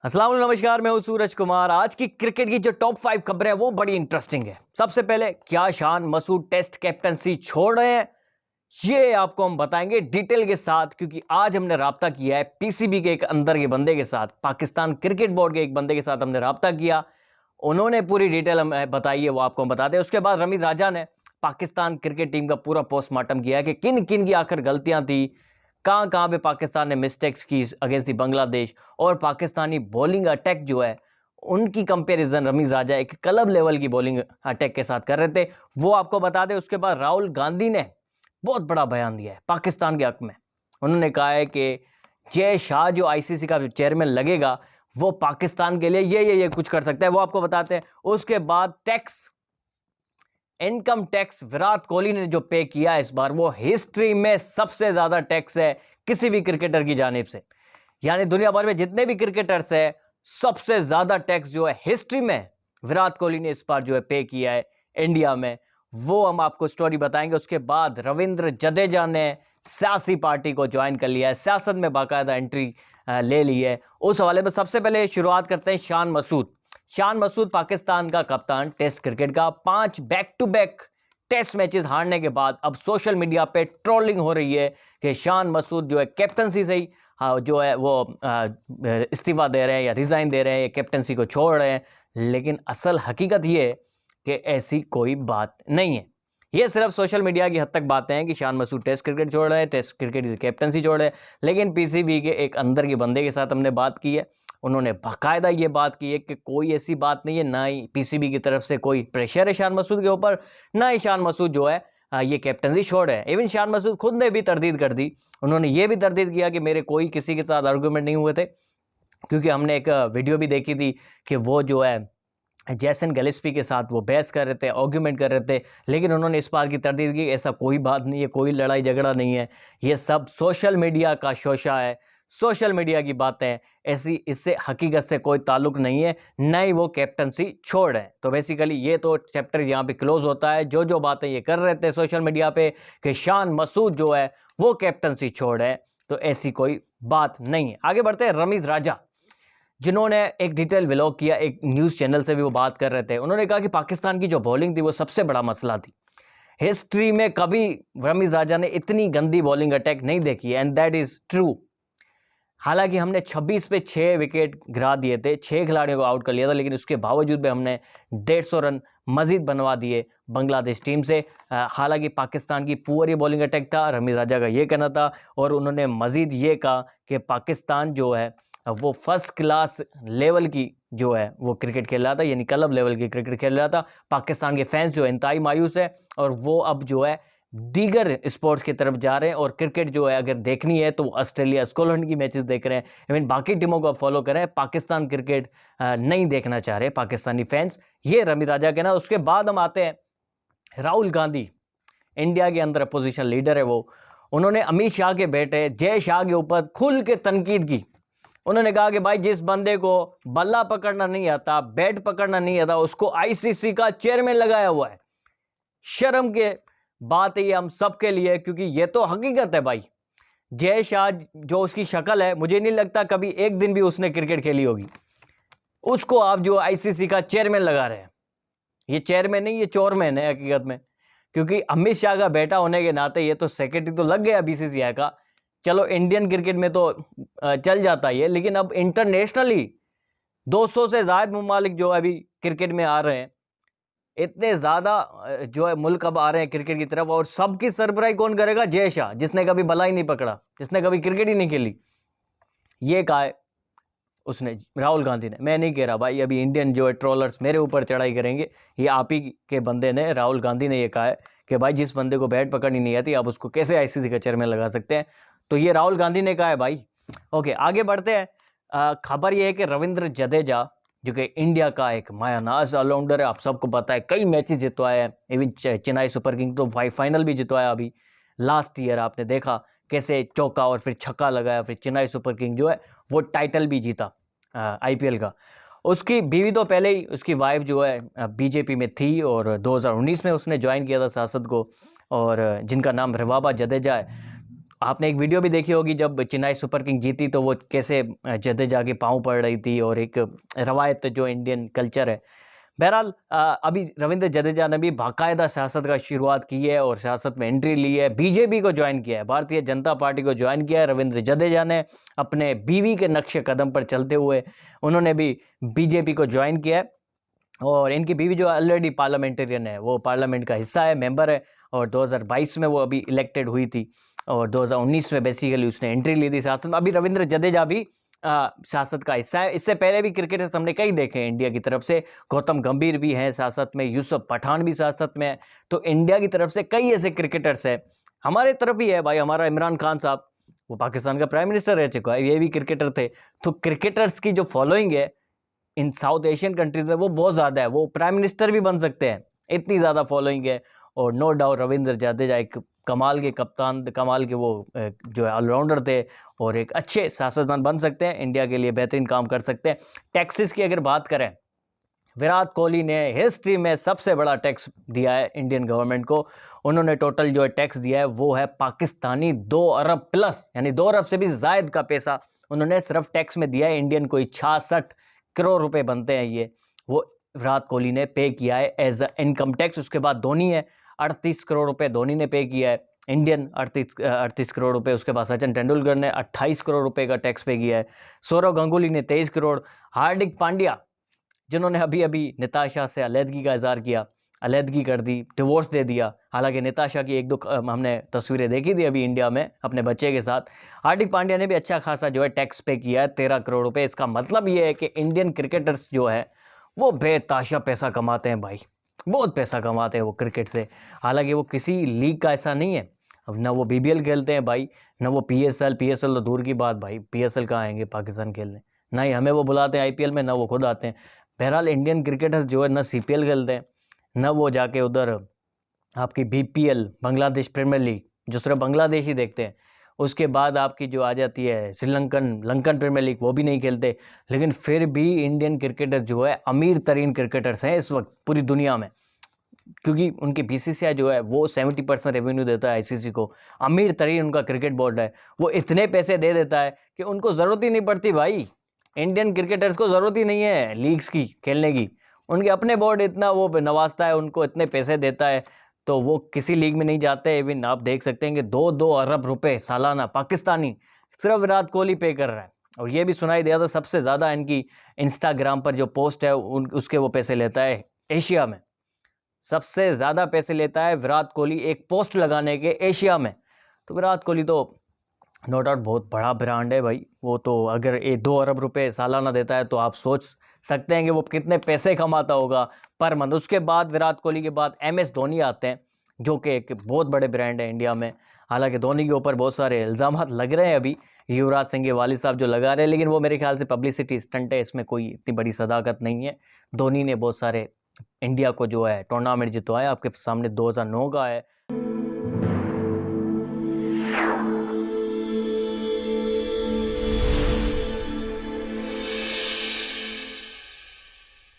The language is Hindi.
अस्सलाम वालेकुम, नमस्कार। मैं हूं सूरज कुमार। आज की क्रिकेट की जो टॉप 5 खबरें हैं वो बड़ी इंटरेस्टिंग है। सबसे पहले, क्या शान मसूद टेस्ट कैप्टनसी छोड़ रहे हैं, ये आपको हम बताएंगे डिटेल के साथ, क्योंकि आज हमने राब्ता किया है पीसीबी के एक अंदर के बंदे के साथ, पाकिस्तान क्रिकेट बोर्ड के एक बंदे के साथ हमने राब्ता किया। उन्होंने पूरी डिटेल हमें बताई है, वो आपको हम बताते हैं। उसके बाद रमीज राजा ने पाकिस्तान क्रिकेट टीम का पूरा पोस्टमार्टम किया है कि किन किन की आखिर गलतियां थी, कहां कहां पे पाकिस्तान ने मिस्टेक्स की अगेंस्ट दी बांग्लादेश, और पाकिस्तानी बॉलिंग अटैक जो है उनकी कंपैरिजन रमीज राजा एक क्लब लेवल की बॉलिंग अटैक के साथ कर रहे थे, वो आपको बता दें। उसके बाद राहुल गांधी ने बहुत बड़ा बयान दिया है पाकिस्तान के हक में। उन्होंने कहा है कि जय शाह जो आईसीसी का चेयरमैन लगेगा वो पाकिस्तान के लिए ये कुछ कर सकता है, वो आपको बताते हैं। उसके बाद tax, income tax Virat Kohli ने जो पे किया इस बार, वो हिस्ट्री में सबसे ज्यादा टैक्स है किसी भी क्रिकेटर की जानिब से। यानी दुनिया भर में जितने भी क्रिकेटर्स है, सबसे ज्यादा टैक्स जो है हिस्ट्री में विराट कोहली ने इस बार जो है पे किया है इंडिया में। वो हम आपको स्टोरी बताएंगे। उसके बाद रविंद्र जडेजा ने सियासी पार्टी को ज्वाइन कर लिया है, सियासत में बाकायदा एंट्री ले ली है। उस हवाले में सबसे पहले शुरुआत करते हैं शान मसूद। शान मसूद पाकिस्तान का कप्तान, टेस्ट क्रिकेट का 5 back to back test matches हारने के बाद अब सोशल मीडिया पे ट्रोलिंग हो रही है कि शान मसूद जो है कैप्टनसी से ही जो है वो इस्तीफा दे रहे हैं या रिजाइन दे रहे हैं, या कैप्टनसी को छोड़ रहे हैं। लेकिन असल हकीकत ये है कि ऐसी कोई बात नहीं है। ये सिर्फ सोशल मीडिया की हद तक बातें हैं कि शान मसूद टेस्ट क्रिकेट छोड़ रहे हैं, टेस्ट क्रिकेट की कैप्टनसी छोड़ रहे हैं। लेकिन पीसीबी के एक अंदर के बंदे के साथ हमने बात की है, उन्होंने बाकायदा ये बात की है कि कोई ऐसी बात नहीं है, ना ही पीसीबी की तरफ से कोई प्रेशर है शान मसूद के ऊपर, ना ही शान मसूद जो है ये कैप्टनसी छोड़ है। इवन शान मसूद खुद ने भी तरदीद कर दी। उन्होंने ये भी तरदीद किया कि मेरे कोई किसी के साथ आर्गूमेंट नहीं हुए थे, क्योंकि हमने एक वीडियो भी देखी थी कि वो जो है जैसन गिलेस्पी के साथ वो बहस कर रहे थे, आर्गूमेंट कर रहे थे। लेकिन उन्होंने इस बात की तरदीद की ऐसा कोई बात नहीं है, कोई लड़ाई झगड़ा नहीं है, ये सब सोशल मीडिया का शोशा है, सोशल मीडिया की बातें, ऐसी इससे हकीकत से कोई ताल्लुक नहीं है, न ही वो कैप्टनसी छोड़ रहे हैं। तो बेसिकली ये तो चैप्टर यहाँ पे क्लोज होता है। जो जो बातें ये कर रहे थे सोशल मीडिया पे कि शान मसूद जो है वो कैप्टनसी छोड़ रहे हैं, तो ऐसी कोई बात नहीं है। आगे बढ़ते हैं। रमीज राजा, जिन्होंने एक डिटेल व्लॉग किया, एक न्यूज़ चैनल से भी वो बात कर रहे थे, उन्होंने कहा कि पाकिस्तान की जो बॉलिंग थी वो सबसे बड़ा मसला थी। हिस्ट्री में कभी रमीज राजा ने इतनी गंदी बॉलिंग अटैक नहीं देखी है, एंड दैट इज ट्रू। हालांकि हमने 26 पे 6 विकेट गिरा दिए थे, 6 खिलाड़ियों को आउट कर लिया था, लेकिन उसके बावजूद भी हमने 150 रन मजीद बनवा दिए बांग्लादेश टीम से। हालांकि पाकिस्तान की पूरी बॉलिंग अटैक था, रमीज राजा का ये कहना था। और उन्होंने मजीद ये कहा कि पाकिस्तान जो है वो फर्स्ट क्लास लेवल की जो है वो क्रिकेट खेल रहा था, यानी क्लब लेवल की क्रिकेट खेल रहा था। पाकिस्तान के फैंस जो है इंतहाई मायूस है, और वो अब जो है दीगर स्पोर्ट्स की तरफ जा रहे हैं। और क्रिकेट जो है अगर देखनी है तो ऑस्ट्रेलिया स्कॉटलैंड की मैचेस देख रहे हैं, इवन बाकी टीमों को फॉलो कर रहे हैं। पाकिस्तान क्रिकेट नहीं देखना चाह रहे पाकिस्तानी फैंस। ये रमी राजा के ना। उसके बाद हम आते हैं राहुल गांधी, इंडिया के अंदर अपोजिशन लीडर है वो। उन्होंने अमित शाह के बेटे जय शाह के ऊपर खुल के तनकीद की। उन्होंने कहा कि भाई, जिस बंदे को बल्ला पकड़ना नहीं आता, बैट पकड़ना नहीं आता, उसको आईसीसी का चेयरमैन लगाया हुआ है। शर्म के बात है ये हम सबके लिए, क्योंकि ये तो हकीकत है भाई। जय शाह जो उसकी शक्ल है, मुझे नहीं लगता कभी एक दिन भी उसने क्रिकेट खेली होगी। उसको आप जो आईसीसी का चेयरमैन लगा रहे हैं, ये चेयरमैन नहीं, ये चोरमैन है हकीकत में। क्योंकि अमित शाह का बेटा होने के नाते ये तो सेक्रेटरी तो लग गया बीसीसीआई का। चलो इंडियन क्रिकेट में तो चल जाता है, लेकिन अब इंटरनेशनली 200 से ज्यादा ममालिक जो अभी क्रिकेट में आ रहे हैं, इतने ज्यादा जो है मुल्क अब आ रहे हैं क्रिकेट की तरफ, और सबकी सरबराही कौन करेगा? जय शाह, जिसने कभी बल्ला ही नहीं पकड़ा, जिसने कभी क्रिकेट ही नहीं खेली। ये कहा है उसने, राहुल गांधी ने। मैं नहीं कह रहा भाई, अभी इंडियन जो है ट्रोलर्स मेरे ऊपर चढ़ाई करेंगे, ये आप ही के बंदे ने, राहुल गांधी ने ये कहा है कि भाई जिस बंदे को बैट पकड़नी नहीं आती, आप उसको कैसे आईसीसी का चेयरमैन लगा सकते हैं। तो ये राहुल गांधी ने कहा है भाई। ओके, आगे बढ़ते हैं। खबर ये है कि रविंद्र जडेजा, जो कि इंडिया का एक मायानाज ऑलराउंडर है, आप सबको पता है, कई मैचेस जितवाए हैं, इवन चेन्नई सुपर किंग तो फाइनल भी जितवाया अभी लास्ट ईयर। आपने देखा कैसे चौका और फिर छक्का लगाया, फिर चेन्नई सुपर किंग जो है वो टाइटल भी जीता आईपीएल का। उसकी बीवी तो पहले ही, उसकी वाइफ जो है बीजेपी में थी, और 2019 में उसने ज्वाइन किया था सियासत को, और जिनका नाम रबाबा जडेजा है। आपने एक वीडियो भी देखी होगी जब चेन्नई सुपर किंग जीती तो वो कैसे जडेजा के पाँव पड़ रही थी, और एक रवायत जो इंडियन कल्चर है। बहरहाल अभी रविंद्र जडेजा ने भी बाकायदा सियासत का शुरुआत की है और सियासत में एंट्री ली है, बीजेपी को ज्वाइन किया है, भारतीय जनता पार्टी को ज्वाइन किया है। रविंद्र जडेजा ने अपने बीवी के नक्शे कदम पर चलते हुए उन्होंने भी बीजेपी को ज्वाइन किया है, और इनकी बीवी जो ऑलरेडी पार्लियामेंटेरियन है, वो पार्लियामेंट का हिस्सा है, मेंबर है, और 2022 में वो अभी इलेक्टेड हुई थी, और 2019 में बेसिकली उसने एंट्री ली थी सियासत में। अभी रविंद्र जडेजा भी सियासत का हिस्सा है। इससे पहले भी क्रिकेटर्स हमने कई देखे हैं इंडिया की तरफ से, गौतम गंभीर भी हैं सियासत में, यूसुफ पठान भी सियासत में है। तो इंडिया की तरफ से कई ऐसे क्रिकेटर्स हैं, हमारे तरफ ही है भाई, हमारा इमरान खान साहब, वो पाकिस्तान का प्राइम मिनिस्टर रह चुका है, ये भी क्रिकेटर थे। तो क्रिकेटर्स की जो फॉलोइंग है इन साउथ एशियन कंट्रीज में वो बहुत ज़्यादा है, वो प्राइम मिनिस्टर भी बन सकते हैं, इतनी ज़्यादा फॉलोइंग है। और नो डाउट रविंद्र जडेजा एक कमाल के कप्तान, कमाल के वो जो है ऑलराउंडर थे, और एक अच्छे सियासतदान बन सकते हैं, इंडिया के लिए बेहतरीन काम कर सकते हैं। टैक्सेस की अगर बात करें, विराट कोहली ने हिस्ट्री में सबसे बड़ा टैक्स दिया है इंडियन गवर्नमेंट को। उन्होंने टोटल जो टैक्स दिया है वो है पाकिस्तानी 2 अरब प्लस, यानी 2 अरब से भी ज़ायद का पैसा उन्होंने सिर्फ टैक्स में दिया है। इंडियन कोई 66 करोड़ रुपए बनते हैं, ये वो विराट कोहली ने पे किया है एज अ इनकम टैक्स। उसके बाद धोनी है, 38 करोड़ रुपए धोनी ने पे किया है इंडियन, 38 करोड़ रुपए। उसके बाद सचिन तेंदुलकर ने 28 करोड़ रुपए का टैक्स पे किया है। सौरव गांगुली ने 23 करोड़। हार्दिक पांड्या जिन्होंने अभी अभी निताशा से अलहदगी का इजहार किया, अलहदगी कर दी, डिवोर्स दे दिया। हालांकि निताशा की एक दो हमने तस्वीरें देखी थी अभी इंडिया में अपने बच्चे के साथ। हार्दिक पांड्या ने भी अच्छा खासा जो है टैक्स पे किया है, 13 करोड़ रुपए। इसका मतलब ये है कि इंडियन क्रिकेटर्स जो है वो बेताशा पैसा कमाते हैं भाई, बहुत पैसा कमाते हैं वो क्रिकेट से। हालांकि वो किसी लीग का ऐसा नहीं है, अब ना वो BBL खेलते हैं भाई, ना वो PSL तो दूर की बात भाई, PSL कहाँ आएंगे पाकिस्तान खेलने, ना ही हमें वो बुलाते हैं IPL में, ना वो खुद आते हैं। बहरहाल इंडियन क्रिकेटर जो है ना CPL खेलते हैं, ना वो जाके उधर आपकी BPL बांग्लादेश प्रीमियर लीग जो सिर्फ बांग्लादेश ही देखते हैं। उसके बाद आपकी जो आ जाती है लंकन प्रीमियर लीग, वो भी नहीं खेलते। लेकिन फिर भी इंडियन क्रिकेटर जो है अमीर तरीन क्रिकेटर्स हैं इस वक्त पूरी दुनिया में, क्योंकि उनकी BCCI जो है वो 70% रेवेन्यू देता है ICC को। अमीर तरीन उनका क्रिकेट बोर्ड है, वो इतने पैसे दे देता है कि उनको ज़रूरत ही नहीं पड़ती भाई, इंडियन क्रिकेटर्स को ज़रूरत ही नहीं है लीग्स की खेलने की। उनके अपने बोर्ड इतना वो नवाजता है, उनको इतने पैसे देता है, तो वो किसी लीग में नहीं जाते। इवन आप देख सकते हैं कि 2-2 अरब रुपए सालाना पाकिस्तानी सिर्फ विराट कोहली पे कर रहा है। और ये भी सुनाई दिया था सबसे ज़्यादा इनकी इंस्टाग्राम पर जो पोस्ट है उसके वो पैसे लेता है एशिया में, सबसे ज़्यादा पैसे लेता है विराट कोहली एक पोस्ट लगाने के एशिया में। तो विराट कोहली तो नो डाउट बहुत बड़ा ब्रांड है भाई, वो तो अगर 2 अरब रुपए सालाना देता है तो आप सोच सकते हैं कि वो कितने पैसे कमाता होगा पर मंथ। उसके बाद विराट कोहली के बाद MS धोनी आते हैं, जो कि एक बहुत बड़े ब्रांड है इंडिया में। हालांकि धोनी के ऊपर बहुत सारे इल्ज़ाम लग रहे हैं अभी, युवराज सिंह के वालिद साहब जो लगा रहे हैं, लेकिन वो मेरे ख्याल से पब्लिसिटी स्टंट है, इसमें कोई इतनी बड़ी सदाकत नहीं है। धोनी ने बहुत सारे इंडिया को जो है टूर्नामेंट जितवाया, आपके सामने 2009 का है,